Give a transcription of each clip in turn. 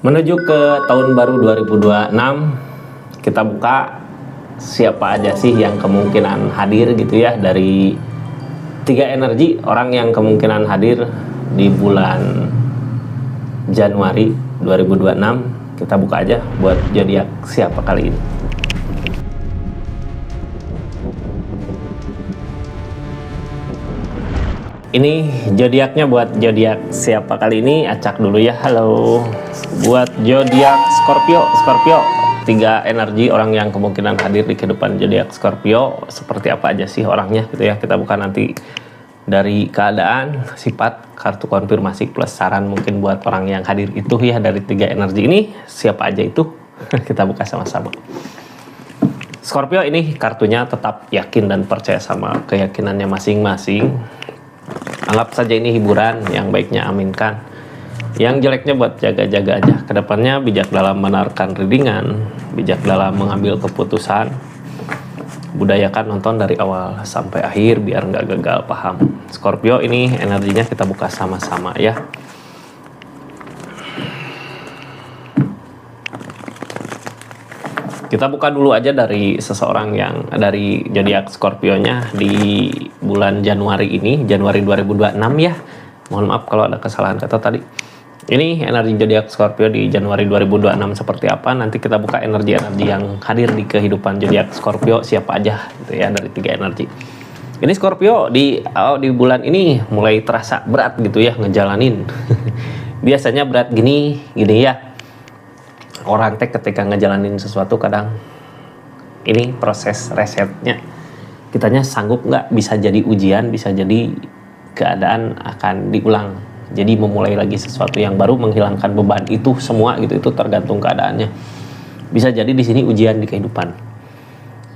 Menuju ke tahun baru 2026, kita buka siapa aja sih yang kemungkinan hadir gitu ya dari tiga energi orang yang kemungkinan hadir di bulan Januari 2026. Kita buka aja buat zodiak siapa kali ini. Ini zodiaknya buat zodiak siapa kali ini? Acak dulu ya. Halo. Buat zodiak Scorpio, tiga energi orang yang kemungkinan hadir di kehidupan zodiak Scorpio. Seperti apa aja sih orangnya gitu ya. Kita buka nanti dari keadaan, sifat, kartu konfirmasi plus saran mungkin buat orang yang hadir itu ya dari tiga energi ini. Siapa aja itu? Kita buka sama-sama. Scorpio ini kartunya tetap yakin dan percaya sama keyakinannya masing-masing. Anggap saja ini hiburan, yang baiknya aminkan, yang jeleknya buat jaga-jaga aja. Kedepannya bijak dalam menarikan readingan, bijak dalam mengambil keputusan, budayakan nonton dari awal sampai akhir biar nggak gagal paham. Scorpio ini energinya kita buka sama-sama ya. Kita buka dulu aja dari seseorang yang dari zodiak Scorpio-nya di bulan Januari ini, Januari 2026 ya. Mohon maaf kalau ada kesalahan kata tadi. Ini energi zodiak Scorpio di Januari 2026 seperti apa? Nanti kita buka energi-energi yang hadir di kehidupan zodiak Scorpio siapa aja gitu ya dari tiga energi. Ini Scorpio di bulan ini mulai terasa berat gitu ya ngejalanin. Biasanya berat gini ya. Orang teh ketika ngejalanin sesuatu kadang ini proses resetnya kitanya sanggup nggak, bisa jadi ujian, bisa jadi keadaan akan diulang, jadi memulai lagi sesuatu yang baru, menghilangkan beban itu semua gitu, itu tergantung keadaannya. Bisa jadi di sini ujian di kehidupan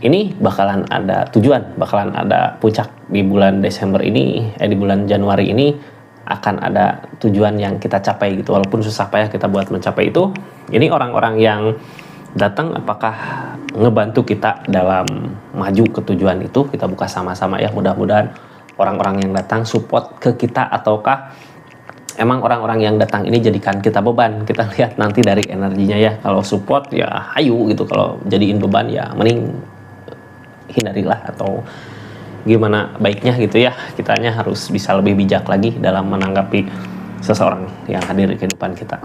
ini bakalan ada tujuan, bakalan ada puncak di bulan Desember ini, di bulan Januari ini akan ada tujuan yang kita capai gitu, walaupun susah payah kita buat mencapai itu. Ini orang-orang yang datang apakah ngebantu kita dalam maju ke tujuan itu? Kita buka sama-sama ya, mudah-mudahan orang-orang yang datang support ke kita, ataukah emang orang-orang yang datang ini jadikan kita beban? Kita lihat nanti dari energinya ya. Kalau support ya ayo gitu, kalau jadiin beban ya mending hindarilah, atau gimana baiknya gitu ya. Kitanya harus bisa lebih bijak lagi dalam menanggapi seseorang yang hadir di kehidupan kita.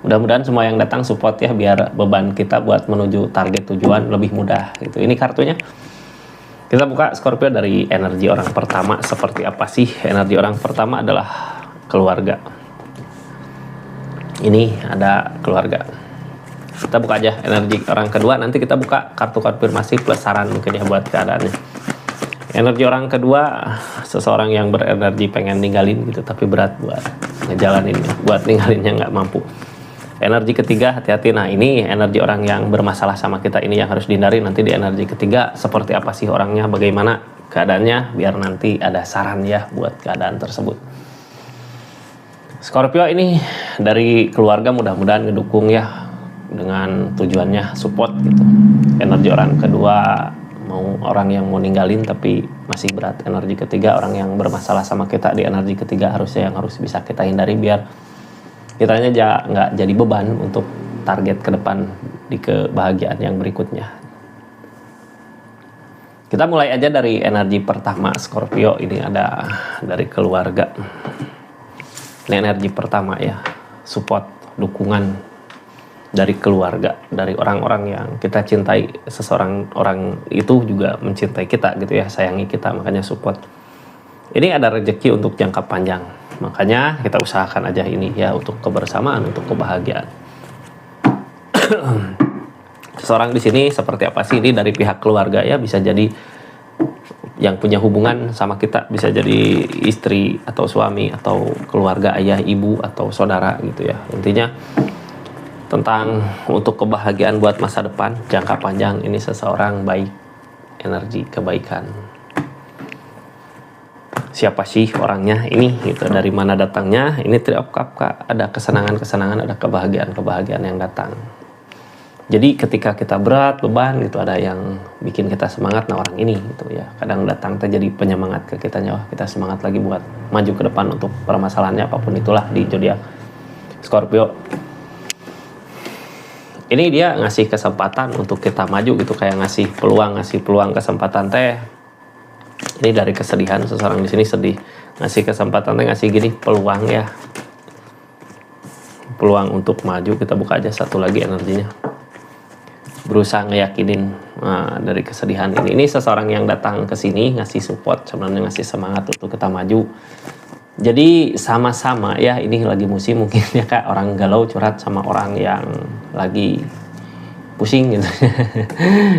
Mudah-mudahan semua yang datang support ya, biar beban kita buat menuju target tujuan lebih mudah gitu. Ini kartunya. Kita buka Scorpio dari energi orang pertama. Seperti apa sih energi orang pertama? Adalah keluarga. Ini ada keluarga. Kita buka aja energi orang kedua. Nanti kita buka kartu konfirmasi plus saran mungkin ya buat keadaannya. Energi orang kedua, seseorang yang berenergi pengen ninggalin gitu, tapi berat buat ngejalaninnya, buat ninggalinnya nggak mampu. Energi ketiga, hati-hati. Nah ini energi orang yang bermasalah sama kita, ini yang harus dihindari. Nanti di energi ketiga seperti apa sih orangnya, bagaimana keadaannya, biar nanti ada saran ya buat keadaan tersebut. Scorpio ini dari keluarga mudah-mudahan ngedukung ya dengan tujuannya, support gitu. Energi orang kedua mau orang yang mau ninggalin tapi masih berat. Energi ketiga orang yang bermasalah sama kita di energi ketiga harusnya yang harus bisa kita hindari biar kitanya nggak jadi beban untuk target ke depan di kebahagiaan yang berikutnya. Kita mulai aja dari energi pertama Scorpio. Ini ada dari keluarga. Ini energi pertama ya, support, dukungan dari keluarga, dari orang-orang yang kita cintai. Seseorang orang itu juga mencintai kita gitu ya, sayangi kita, makanya support. Ini ada rezeki untuk jangka panjang, makanya kita usahakan aja ini ya, untuk kebersamaan, untuk kebahagiaan. Seseorang di sini seperti apa sih? Ini dari pihak keluarga ya, bisa jadi yang punya hubungan sama kita, bisa jadi istri atau suami atau keluarga, ayah, ibu atau saudara gitu ya. Intinya tentang untuk kebahagiaan buat masa depan jangka panjang. Ini seseorang baik, energi kebaikan. Siapa sih orangnya ini gitu, dari mana datangnya? Ini ada kesenangan-kesenangan, ada kebahagiaan-kebahagiaan yang datang. Jadi ketika kita berat, beban gitu, ada yang bikin kita semangat. Nah orang ini gitu ya, kadang datang terjadi penyemangat ke kitanya. Wah, kita semangat lagi buat maju ke depan untuk permasalahannya apapun itulah di zodiak Scorpio. Ini dia ngasih kesempatan untuk kita maju gitu, kayak ngasih peluang kesempatan teh. Ini dari kesedihan, seseorang di sini sedih, ngasih kesempatan teh, ngasih gini peluang ya, peluang untuk maju. Kita buka aja satu lagi energinya, berusaha ngeyakinin. Nah, dari kesedihan ini seseorang yang datang ke sini ngasih support, sebenarnya ngasih semangat untuk kita maju. Jadi sama-sama ya, ini lagi musim mungkin ya Kak, orang galau curhat sama orang yang lagi pusing gitu.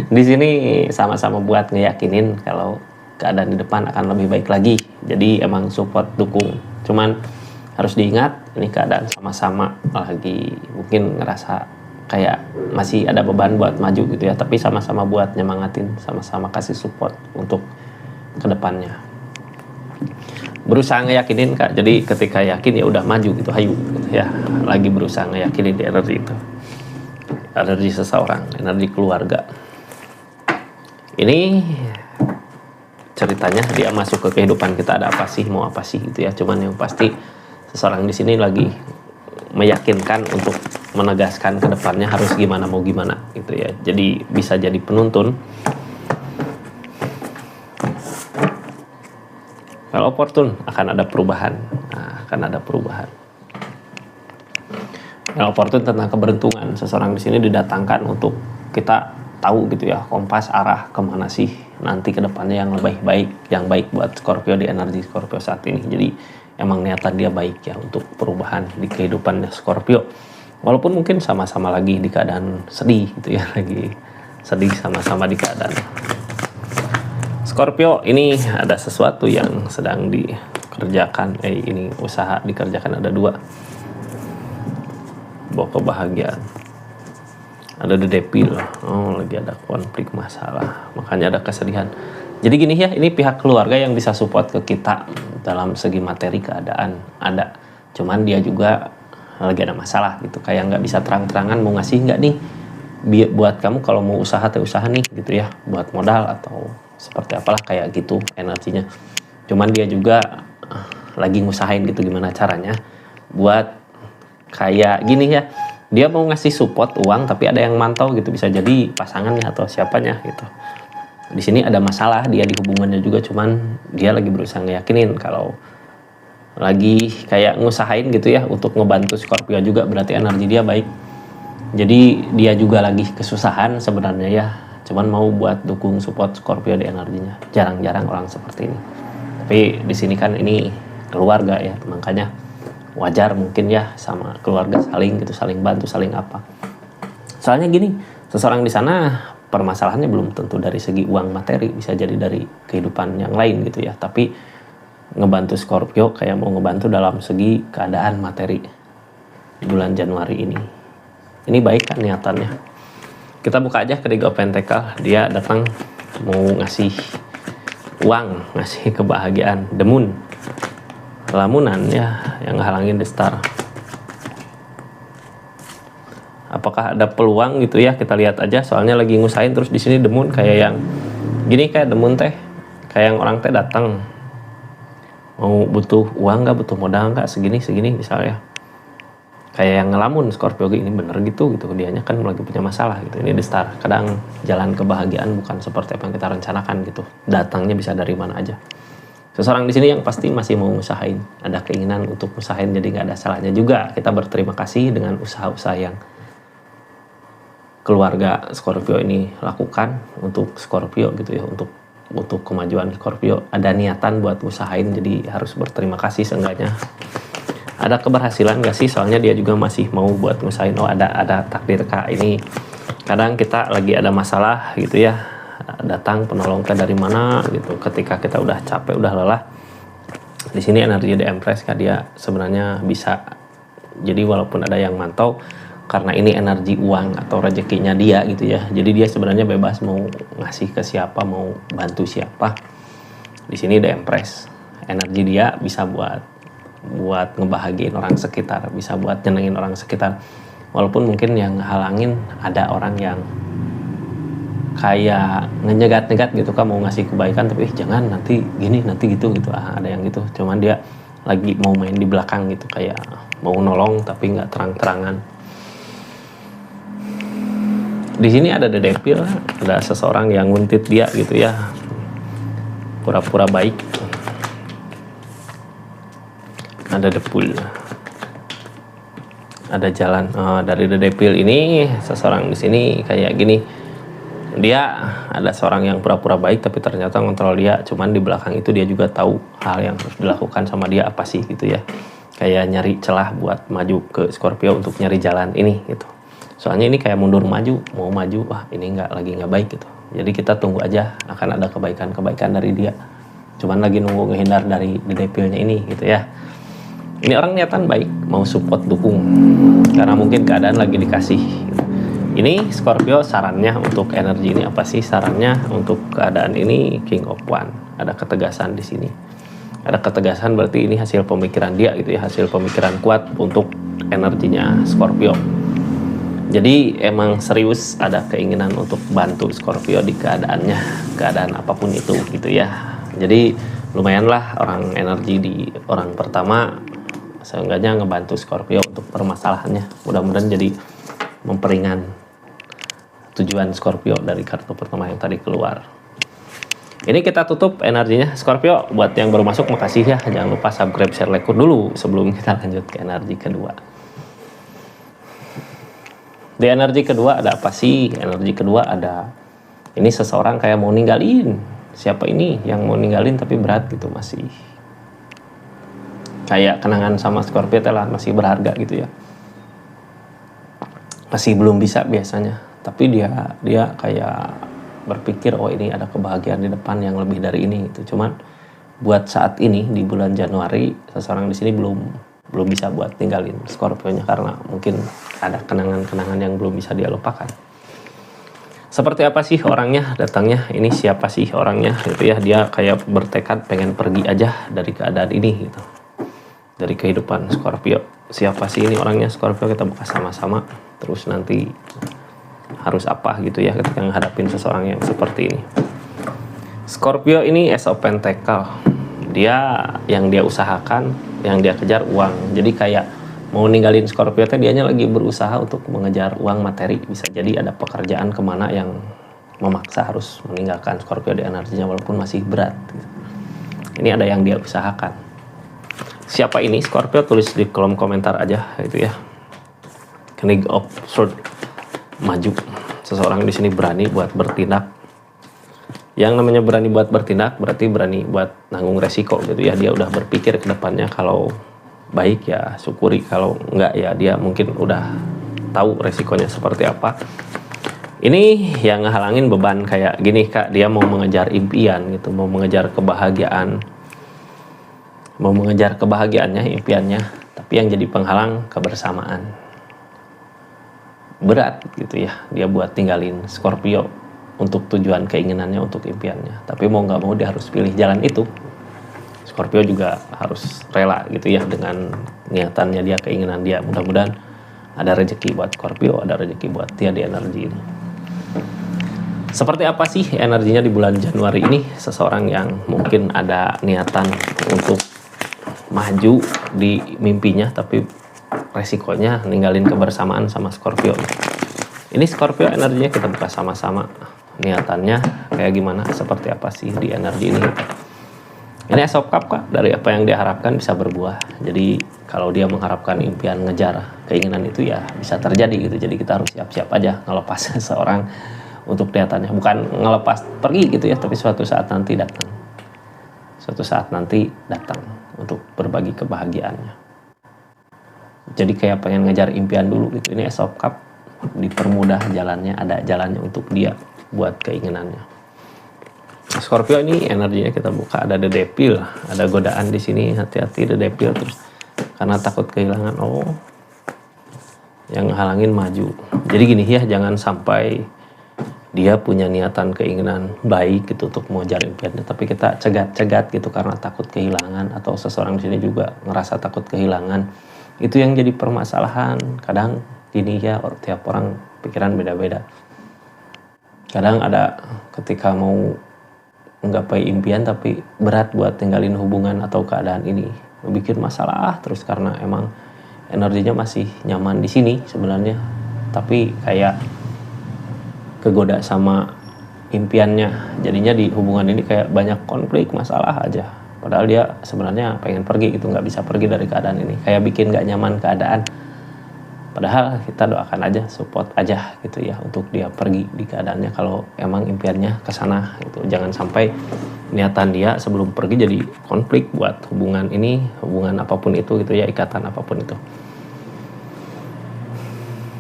Di sini sama-sama buat ngeyakinin kalau keadaan di depan akan lebih baik lagi. Jadi emang support, dukung. Cuman harus diingat, ini keadaan sama-sama lagi mungkin ngerasa kayak masih ada beban buat maju gitu ya, tapi sama-sama buat nyemangatin, sama-sama kasih support untuk kedepannya. Berusaha ngeyakinin Kak, jadi ketika yakin ya udah maju gitu, hayu gitu ya. Lagi berusaha ngeyakinin di energi itu, energi seseorang, energi keluarga. Ini ceritanya dia masuk ke kehidupan kita, ada apa sih, mau apa sih gitu ya. Cuman yang pasti seseorang di sini lagi meyakinkan untuk menegaskan ke depannya harus gimana mau gimana gitu ya. Jadi bisa jadi penuntun. Kalau opportun akan ada perubahan. Nah, akan ada perubahan. Kalau opportun tentang keberuntungan, seseorang di sini didatangkan untuk kita tahu gitu ya, kompas arah kemana sih nanti ke depannya yang lebih baik, yang baik buat Scorpio di energi Scorpio saat ini. Jadi emang niatan dia baik ya untuk perubahan di kehidupan Scorpio. Walaupun mungkin sama-sama lagi di keadaan sedih gitu ya, lagi sedih sama-sama di keadaan. Scorpio ini ada sesuatu yang sedang dikerjakan, ini usaha dikerjakan, ada 2. Bawa kebahagiaan. Ada the devil, lagi ada konflik masalah, makanya ada kesedihan. Jadi gini ya, ini pihak keluarga yang bisa support ke kita dalam segi materi keadaan ada. Cuman dia juga lagi ada masalah gitu, kayak nggak bisa terang-terangan mau ngasih nggak nih buat kamu kalau mau usaha usaha nih gitu ya, buat modal atau seperti apalah kayak gitu energinya. Cuman dia juga lagi ngusahain gitu gimana caranya buat kayak gini ya, dia mau ngasih support uang tapi ada yang mantau gitu, bisa jadi pasangannya atau siapanya gitu. Di sini ada masalah dia di hubungannya juga, cuman dia lagi berusaha ngeyakinin kalau lagi kayak ngusahain gitu ya untuk ngebantu Scorpio juga, berarti energi dia baik. Jadi dia juga lagi kesusahan sebenarnya ya, cuman mau buat dukung support Scorpio di energinya. Jarang-jarang orang seperti ini. Tapi di sini kan ini keluarga ya, makanya wajar mungkin ya sama keluarga saling gitu, saling bantu, saling apa. Soalnya gini, seseorang di sana permasalahannya belum tentu dari segi uang materi, bisa jadi dari kehidupan yang lain gitu ya. Tapi ngebantu Scorpio kayak mau ngebantu dalam segi keadaan materi di bulan Januari ini. Ini baik kan niatannya. Kita buka aja ketiga pentakel, dia datang mau ngasih uang, ngasih kebahagiaan. The Moon, lamunan ya yang halangin the Star. Apakah ada peluang gitu ya, kita lihat aja. Soalnya lagi ngusahain terus di sini The Moon kayak yang gini, kayak The Moon teh kayak yang orang teh datang mau butuh uang nggak, butuh modal nggak, segini misalnya. Kayak yang ngelamun Scorpio ini bener gitu dianya kan lagi punya masalah gitu. Ini the Star, kadang jalan kebahagiaan bukan seperti apa yang kita rencanakan gitu, datangnya bisa dari mana aja. Seseorang di sini yang pasti masih mau usahain, ada keinginan untuk usahain, jadi nggak ada salahnya juga kita berterima kasih dengan usaha-usaha yang keluarga Scorpio ini lakukan untuk Scorpio gitu ya, untuk kemajuan Scorpio. Ada niatan buat usahain, jadi harus berterima kasih seenggaknya. Ada keberhasilan gak sih, soalnya dia juga masih mau buat ngusahain. Ada takdir Kak, ini kadang kita lagi ada masalah gitu ya, datang penolong dari mana gitu ketika kita udah capek, udah lelah. Di sini energi The Empress Kak, dia sebenarnya bisa, jadi walaupun ada yang mantau, karena ini energi uang atau rezekinya dia gitu ya, jadi dia sebenarnya bebas mau ngasih ke siapa, mau bantu siapa. Di sini The Empress, energi dia bisa buat ngebahagiain orang sekitar, bisa buat nyenengin orang sekitar. Walaupun mungkin yang halangin ada orang yang kayak ngejegat-nyegat gitu kan, mau ngasih kebaikan tapi jangan nanti gini nanti gitu ada yang gitu. Cuman dia lagi mau main di belakang gitu, kayak mau nolong tapi nggak terang-terangan. Di sini ada the devil, ada seseorang yang nguntit dia gitu ya, pura-pura baik. Ada the fool, ada jalan. Dari the devil ini seseorang di sini kayak gini, dia ada seorang yang pura-pura baik tapi ternyata ngontrol dia, cuman di belakang itu dia juga tahu hal yang harus dilakukan sama dia apa sih gitu ya, kayak nyari celah buat maju ke Scorpio untuk nyari jalan ini gitu. Soalnya ini kayak mundur maju, mau maju, wah ini lagi nggak baik gitu. Jadi kita tunggu aja, akan ada kebaikan-kebaikan dari dia. Cuman lagi nunggu ngehindar dari the devilnya ini gitu ya. Ini orang niatan baik, mau support, dukung, karena mungkin keadaan lagi dikasih. Ini Scorpio sarannya untuk energi ini apa sih? Sarannya untuk keadaan ini King of One. Ada ketegasan di sini. Ada ketegasan berarti ini hasil pemikiran dia gitu ya, hasil pemikiran kuat untuk energinya Scorpio. Jadi emang serius ada keinginan untuk bantu Scorpio di keadaannya, keadaan apapun itu gitu ya. Jadi lumayanlah orang energi di orang pertama seenggaknya ngebantu Scorpio untuk permasalahannya. Mudah-mudahan jadi memperingan tujuan Scorpio dari kartu pertama yang tadi keluar. Ini kita tutup energinya Scorpio. Buat yang baru masuk makasih ya. Jangan lupa subscribe, share, like dulu sebelum kita lanjut ke energi kedua. Di energi kedua ada apa sih? Energi kedua ada ini seseorang kayak mau ninggalin. Siapa ini yang mau ninggalin tapi berat gitu, masih kayak kenangan sama Scorpio telah masih berharga gitu ya. Masih belum bisa biasanya, tapi dia kayak berpikir oh ini ada kebahagiaan di depan yang lebih dari ini gitu. Cuman buat saat ini di bulan Januari seseorang di sini belum bisa buat tinggalin Scorpio-nya karena mungkin ada kenangan-kenangan yang belum bisa dia lupakan. Seperti apa sih orangnya datangnya? Ini siapa sih orangnya gitu ya? Dia kayak bertekad pengen pergi aja dari keadaan ini gitu. Dari kehidupan Scorpio. Siapa sih ini orangnya Scorpio? Kita buka sama-sama. Terus nanti harus apa gitu ya ketika menghadapin seseorang yang seperti ini. Scorpio ini Ace of Pentacle. Dia yang dia usahakan, yang dia kejar uang. Jadi kayak mau ninggalin Scorpio teh dianya lagi berusaha untuk mengejar uang materi. Bisa jadi ada pekerjaan kemana yang memaksa harus meninggalkan Scorpio di energinya walaupun masih berat gitu. Ini ada yang dia usahakan. Siapa ini Scorpio? Tulis di kolom komentar aja gitu ya. King of Swords, maju. Seseorang di sini berani buat bertindak. Yang namanya berani buat bertindak berarti berani buat nanggung resiko gitu ya. Dia udah berpikir ke depannya, kalau baik ya syukuri, kalau enggak ya dia mungkin udah tahu resikonya seperti apa. Ini yang ngehalangin beban kayak gini Kak, dia mau mengejar impian gitu, mau mengejar kebahagiaan. Mau mengejar kebahagiaannya, impiannya, tapi yang jadi penghalang kebersamaan. Berat gitu ya dia buat tinggalin Scorpio untuk tujuan keinginannya, untuk impiannya. Tapi mau nggak mau dia harus pilih jalan itu. Scorpio juga harus rela gitu ya dengan niatannya dia, keinginan dia. Mudah-mudahan ada rezeki buat Scorpio, ada rezeki buat dia di energi ini. Seperti apa sih energinya di bulan Januari ini? Seseorang yang mungkin ada niatan untuk maju di mimpinya, tapi resikonya ninggalin kebersamaan sama Scorpio. Ini Scorpio energinya kita buka sama-sama. Niatannya kayak gimana, seperti apa sih di energi ini. Ini Ace of Cups Kak, dari apa yang dia harapkan bisa berbuah. Jadi kalau dia mengharapkan impian, ngejar keinginan itu ya bisa terjadi gitu. Jadi kita harus siap-siap aja ngelepas seseorang untuk niatannya. Bukan ngelepas pergi gitu ya, tapi suatu saat nanti datang. Suatu saat nanti datang untuk berbagi kebahagiaannya. Jadi kayak pengen ngejar impian dulu gitu. Ini Ace of Cups, dipermudah jalannya, ada jalannya untuk dia buat keinginannya. Scorpio ini energinya kita buka, ada the devil, ada godaan di sini, hati-hati the devil terus karena takut kehilangan. Oh, yang halangin maju. Jadi gini ya, jangan sampai dia punya niatan keinginan baik gitu untuk mengejar impiannya, tapi kita cegat-cegat gitu karena takut kehilangan, atau seseorang di sini juga ngerasa takut kehilangan. Itu yang jadi permasalahan. Kadang gini ya, tiap orang pikiran beda-beda. Kadang ada ketika mau menggapai impian tapi berat buat tinggalin hubungan atau keadaan ini, bikin masalah terus karena emang energinya masih nyaman di sini sebenarnya, tapi kayak kegoda sama impiannya, jadinya di hubungan ini kayak banyak konflik masalah aja, padahal dia sebenarnya pengen pergi gitu, nggak bisa pergi dari keadaan ini, kayak bikin nggak nyaman keadaan. Padahal kita doakan aja, support aja gitu ya untuk dia pergi di keadaannya kalau emang impiannya ke sana gitu. Jangan sampai niatan dia sebelum pergi jadi konflik buat hubungan ini, hubungan apapun itu gitu ya, ikatan apapun itu.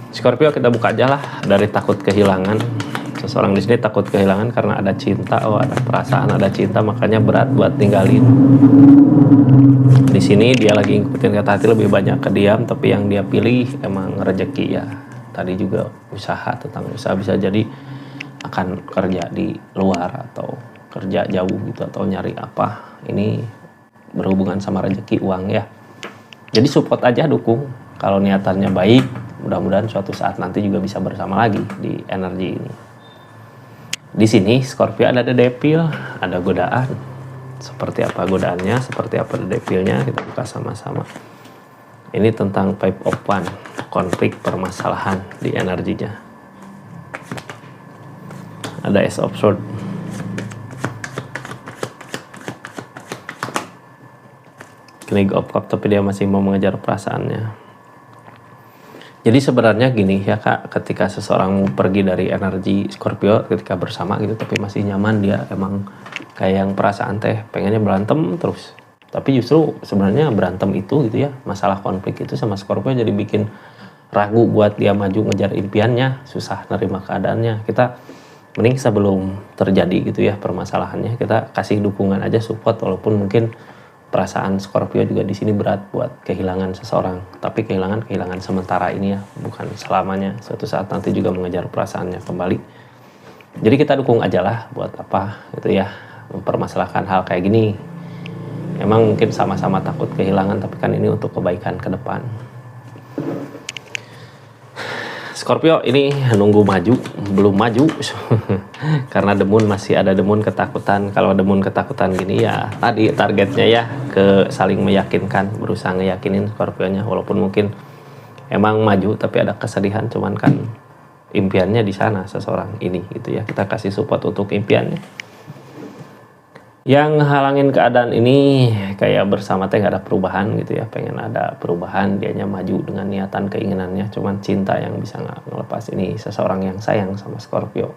Scorpio, kita buka aja lah dari takut kehilangan. Seseorang di sini takut kehilangan karena ada cinta, ada perasaan, ada cinta, makanya berat buat tinggalin. Di sini dia lagi ngikutin kata hati, lebih banyak ke diam, tapi yang dia pilih emang rezeki ya. Tadi juga usaha, tentang usaha bisa jadi akan kerja di luar atau kerja jauh gitu atau nyari apa. Ini berhubungan sama rezeki uang ya. Jadi support aja, dukung. Kalau niatannya baik, mudah-mudahan suatu saat nanti juga bisa bersama lagi di energi ini. Di sini Scorpio ada The Devil, ada godaan. Seperti apa godaannya, seperti apa The Devil-nya, kita buka sama-sama. Ini tentang 5 of Wands, konflik permasalahan di energinya. Ada Ace of Swords. King of Cups, tapi dia masih mau mengejar perasaannya. Jadi sebenarnya gini ya Kak, ketika seseorang mau pergi dari energi Scorpio, ketika bersama gitu tapi masih nyaman, dia emang kayak yang perasaan teh pengennya berantem terus. Tapi justru sebenarnya berantem itu gitu ya, masalah konflik itu sama Scorpio jadi bikin ragu buat dia maju ngejar impiannya, susah nerima keadaannya. Kita mending sebelum terjadi gitu ya permasalahannya, kita kasih dukungan aja, support, walaupun mungkin perasaan Scorpio juga di sini berat buat kehilangan seseorang, tapi kehilangan sementara ini ya, bukan selamanya. Suatu saat nanti juga mengejar perasaannya kembali. Jadi kita dukung aja lah, buat apa gitu ya mempermasalahkan hal kayak gini. Emang mungkin sama-sama takut kehilangan, tapi kan ini untuk kebaikan ke depan. Scorpio ini nunggu maju, belum maju karena demun masih ada demun ketakutan. Kalau demun ketakutan gini ya tadi targetnya ya ke saling meyakinkan, berusaha ngeyakinin Scorpionya, walaupun mungkin emang maju tapi ada kesedihan, cuman kan impiannya di sana seseorang ini gitu ya, kita kasih support untuk impiannya. Yang halangin keadaan ini kayak bersama teh gak ada perubahan gitu ya, pengen ada perubahan, dianya maju dengan niatan keinginannya, cuman cinta yang bisa ngelepas ini. Seseorang yang sayang sama Scorpio,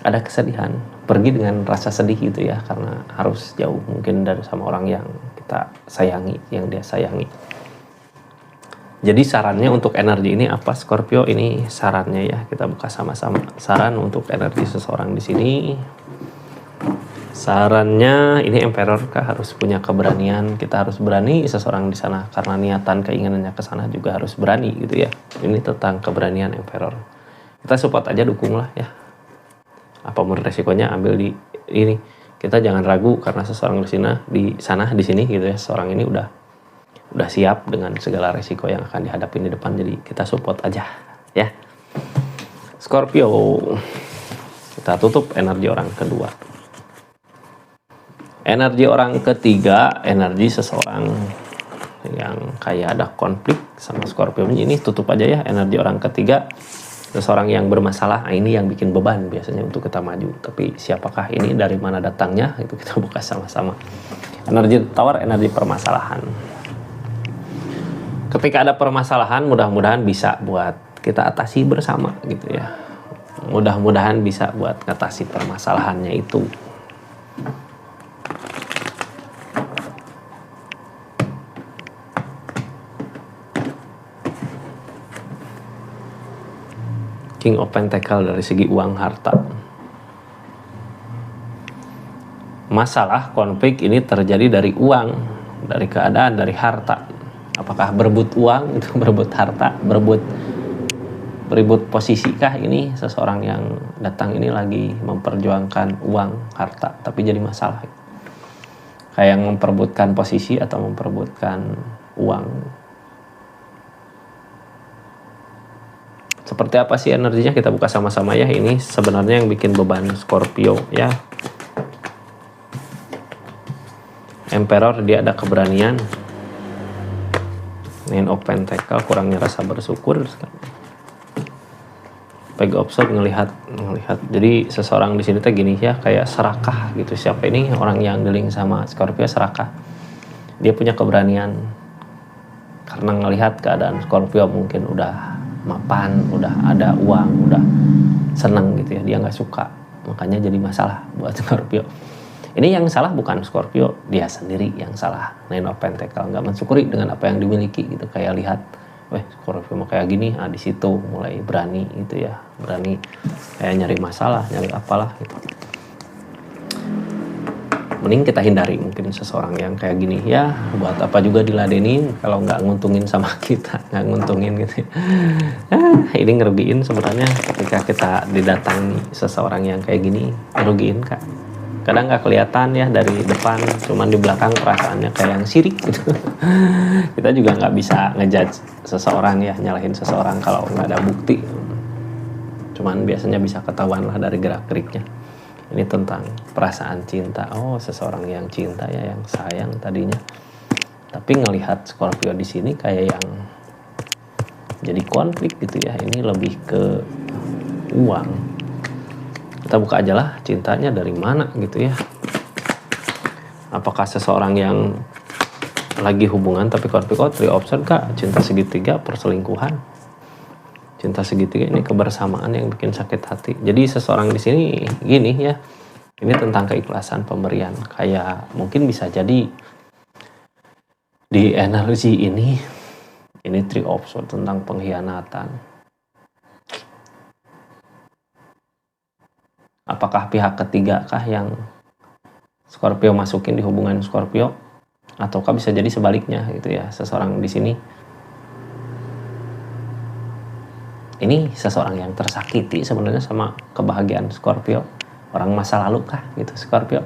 ada kesedihan, pergi dengan rasa sedih gitu ya, karena harus jauh mungkin dari sama orang yang kita sayangi, yang dia sayangi. Jadi sarannya untuk energi ini apa Scorpio? Ini sarannya ya, kita buka sama-sama. Saran untuk energi seseorang di sini. Sarannya ini Emperor Kak, harus punya keberanian. Kita harus berani seseorang di sana karena niatan keinginannya ke sana juga harus berani gitu ya. Ini tentang keberanian Emperor. Kita support aja, dukung lah ya. Apapun resikonya ambil di ini. Kita jangan ragu karena seseorang di sana di sini gitu ya. Seseorang ini udah siap dengan segala resiko yang akan dihadapi di depan. Jadi kita support aja ya. Scorpio. Kita tutup energi orang kedua. Energi orang ketiga, energi seseorang yang kayak ada konflik sama Scorpio. Ini tutup aja ya, energi orang ketiga, seseorang yang bermasalah. Nah, ini yang bikin beban biasanya untuk kita maju. Tapi siapakah ini, dari mana datangnya, itu kita buka sama-sama. Energi tawar, energi permasalahan. Ketika ada permasalahan, mudah-mudahan bisa buat kita atasi bersama gitu ya. Mudah-mudahan bisa buat ngatasi permasalahannya itu. King of Pentacle dari segi uang harta. Masalah konflik ini terjadi dari uang, dari keadaan, dari harta. Apakah berebut uang itu, berebut harta, berebut posisi kah ini? Seseorang yang datang ini lagi memperjuangkan uang, harta, tapi jadi masalah. Kayak yang memperebutkan posisi atau memperebutkan uang. Seperti apa sih energinya, kita buka sama-sama ya. Ini sebenarnya yang bikin beban Scorpio ya. Emperor, dia ada keberanian. Nine of Pentacle, kurangnya rasa bersyukur. Peg Opsod ngelihat. Jadi seseorang di sini teh gini ya, kayak serakah gitu. Siapa ini orang yang dealing sama Scorpio serakah. Dia punya keberanian karena ngelihat keadaan Scorpio mungkin udah mapan, udah ada uang, udah seneng gitu ya. Dia nggak suka, makanya jadi masalah buat Scorpio. Ini yang salah bukan Scorpio, dia sendiri yang salah. Nine of Pentacle, nggak mensyukuri dengan apa yang dimiliki gitu. Kayak lihat, Scorpio mau kayak gini, di situ mulai berani gitu ya, berani kayak nyari masalah, nyari apalah gitu. Mending kita hindari mungkin seseorang yang kayak gini ya. Buat apa juga diladenin kalau nggak nguntungin sama kita, nggak nguntungin gitu. Ini ngerugiin sebenarnya ketika kita didatangi seseorang yang kayak gini, ngerugiin kak. Kadang nggak kelihatan ya dari depan, cuman di belakang perasaannya kayak yang sirik gitu. Kita juga nggak bisa ngejudge seseorang ya, nyalahin seseorang kalau nggak ada bukti. Cuman biasanya bisa ketahuan lah dari gerak-geriknya. Ini tentang perasaan cinta. Oh, seseorang yang cinta ya, yang sayang tadinya. Tapi ngelihat Scorpio di sini kayak yang jadi konflik gitu ya. Ini lebih ke uang. Kita buka aja lah cintanya dari mana gitu ya. Apakah seseorang yang lagi hubungan tapi Scorpio Three of Swords kak, cinta segitiga, perselingkuhan. Cinta segitiga ini kebersamaan yang bikin sakit hati. Jadi seseorang di sini gini ya. Ini tentang keikhlasan pemberian. Kayak mungkin bisa jadi di energi ini Three of Swords tentang pengkhianatan. Apakah pihak ketiga kah yang Scorpio masukin di hubungan Scorpio, ataukah bisa jadi sebaliknya gitu ya. Seseorang di sini ini seseorang yang tersakiti sebenarnya sama kebahagiaan Scorpio, orang masa lalu kah gitu Scorpio.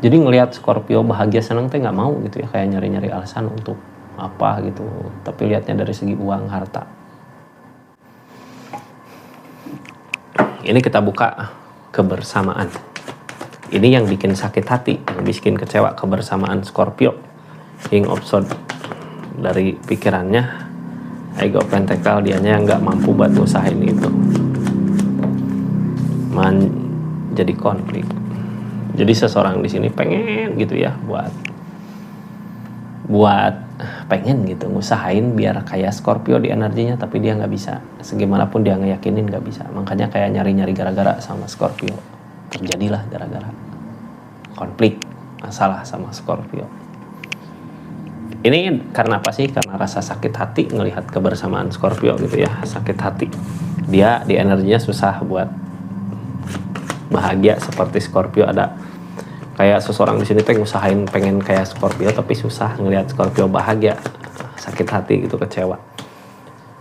Jadi ngelihat Scorpio bahagia senang teh nggak mau gitu ya, kayak nyari-nyari alasan untuk apa gitu. Tapi lihatnya dari segi uang, harta. Ini kita buka kebersamaan. Ini yang bikin sakit hati, yang bikin kecewa, kebersamaan Scorpio. King of Swords dari pikirannya, Ego Pentacle dianya yang nggak mampu buat usahain itu, jadi konflik. Jadi seseorang di sini pengen gitu ya, buat pengen gitu ngusahain biar kayak Scorpio di energinya, tapi dia nggak bisa. Segimanapun dia ngeyakinin nggak bisa. Makanya kayak nyari-nyari gara-gara sama Scorpio. Terjadilah gara-gara konflik, masalah sama Scorpio. Ini karena apa sih? Karena rasa sakit hati ngelihat kebersamaan Scorpio gitu ya, sakit hati. Dia di energinya susah buat bahagia seperti Scorpio. Ada kayak seseorang di sini teh ngusahain pengen kayak Scorpio tapi susah ngelihat Scorpio bahagia, sakit hati gitu, kecewa.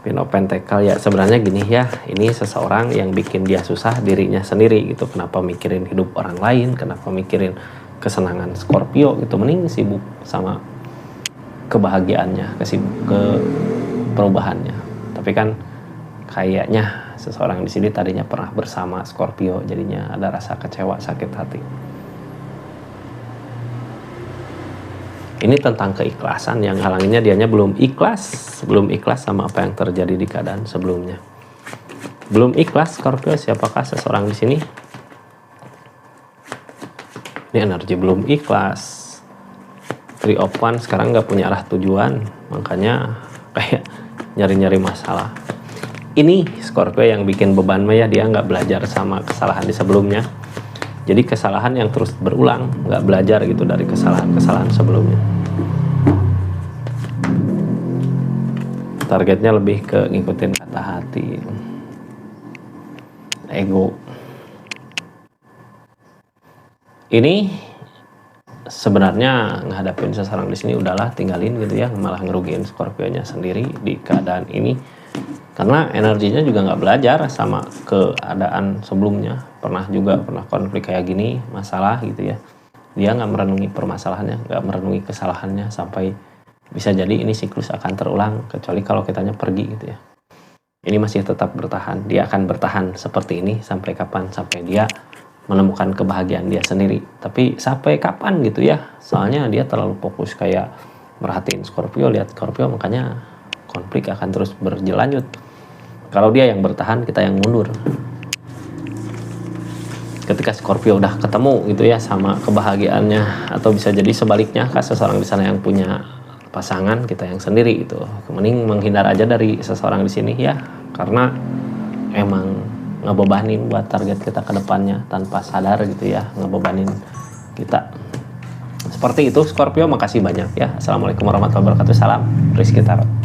Queen of Pentacle ya sebenarnya gini ya, ini seseorang yang bikin dia susah dirinya sendiri gitu. Kenapa mikirin hidup orang lain, kenapa mikirin kesenangan Scorpio gitu, mending sibuk sama kebahagiaannya, kesibuk ke perubahannya. Tapi kan kayaknya seseorang di sini tadinya pernah bersama Scorpio, jadinya ada rasa kecewa, sakit hati. Ini tentang keikhlasan, yang halanginnya dianya belum ikhlas sama apa yang terjadi di keadaan sebelumnya. Belum ikhlas Scorpio, siapakah seseorang di sini? Ini energi belum ikhlas. Three of Wands sekarang nggak punya arah tujuan, makanya kayak nyari-nyari masalah. Ini Scorpio yang bikin beban ya, dia nggak belajar sama kesalahan di sebelumnya. Jadi kesalahan yang terus berulang, nggak belajar gitu dari kesalahan-kesalahan sebelumnya. Targetnya lebih ke ngikutin kata hati, ego. Ini sebenarnya ngadapin seseorang di sini udahlah tinggalin gitu ya, malah ngerugiin Scorpio-nya sendiri di keadaan ini. Karena energinya juga nggak belajar sama keadaan sebelumnya. Pernah konflik kayak gini, masalah gitu ya. Dia nggak merenungi permasalahannya, nggak merenungi kesalahannya, sampai bisa jadi ini siklus akan terulang, kecuali kalau kitanya pergi gitu ya. Ini masih tetap bertahan, dia akan bertahan seperti ini sampai kapan? Sampai dia menemukan kebahagiaan dia sendiri. Tapi sampai kapan gitu ya? Soalnya dia terlalu fokus kayak merhatiin Scorpio, lihat Scorpio, makanya konflik akan terus berlanjut. Kalau dia yang bertahan, kita yang mundur. Ketika Scorpio udah ketemu gitu ya sama kebahagiaannya, atau bisa jadi sebaliknya, seseorang di sana yang punya pasangan, kita yang sendiri gitu. Mending menghindar aja dari seseorang di sini ya, karena emang ngebebanin buat target kita ke depannya tanpa sadar gitu ya, ngebebanin kita. Seperti itu Scorpio, makasih banyak ya. Assalamualaikum warahmatullahi wabarakatuh. Salam Rizky Tarot.